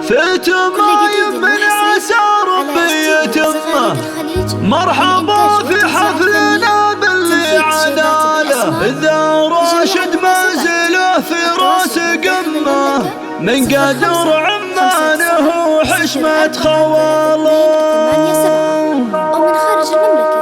فيت مايم من عسى ربي يتمه. مرحبا في حفلنا باللي عداله، إذا راشد منزله في راس قمه، من قدر عمانه وحشمة خواله. أو من خارج المملكة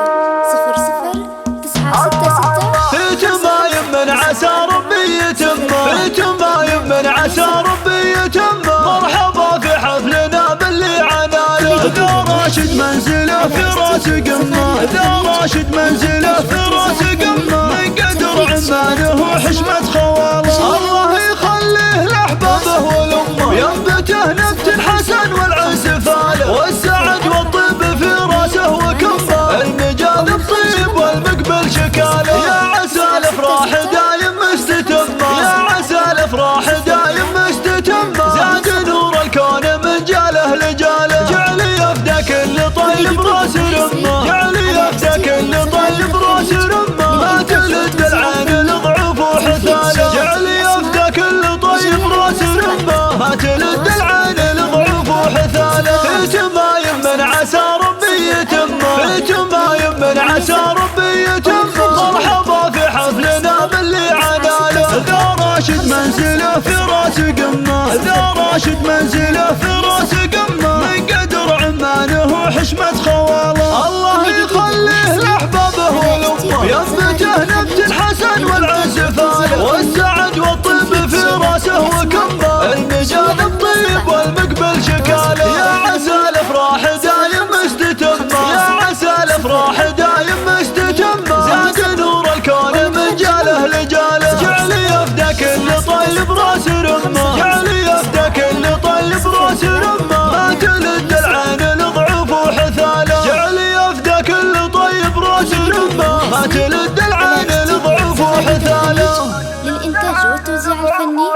00 966. فيت مايم من عسى ربي يتمه، فيت مايم من عسى ربي يتمه. مرحبا في حفلنا باللي عناله، إذا راشد منزله في راس قمه، إذا راشد منزله في راس قمه، من قدر عمانه وحشمة خواله. الله يخليه لأحبابه والأمة، ينبته نبت حسن والعز فاله، والسعد والطيب في راسه وكمه، المجال الطيب والمقبل شكاله. يا عسى الافراح دايم مستتمه، يا عسى الافراح دايم مستتمه. زاد نور الكون من جاله لجاله، جعل يفدى كل طيب راس رمه، جعل يفدى كل طيب راس رمه. ما تلد العين الضعف وحثاله، جعل يفدى كل طيب راس رمه، ما تلد العين الضعف وحثاله. فيت مايم من عسى ربي يتمه، فيت مايم من عسى ربي يتمه. مرحبا في حفلنا باللي عناله، إذا راشد منزله في راس قمه، إذا راشد منزله في راس قمه، من قدر عمانه وحشمة خواله. الله يخليه لأحبابه والأمة، ينبته نبت حسن والعز فاله، والسعد والطيب في راسه وكمه، المجال الطيب والمقبل شكاله. يا عسى الافراح دايم مستتمه، يا عسى الافراح دايم مستتمه. زاد نور الكون من جاله لجاله، جعل يفدى كل طيب راس رمه، جعل يفدى كل طيب راس رمه. ما تلد العين الضعف وحثاله، جعل يفدى كل طيب راس رمه، ما تلد العين الضعف وحثاله. للإنتاج والتوزيع الفني،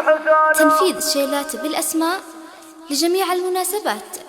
تنفيذ شيلات بالأسماء لجميع المناسبات.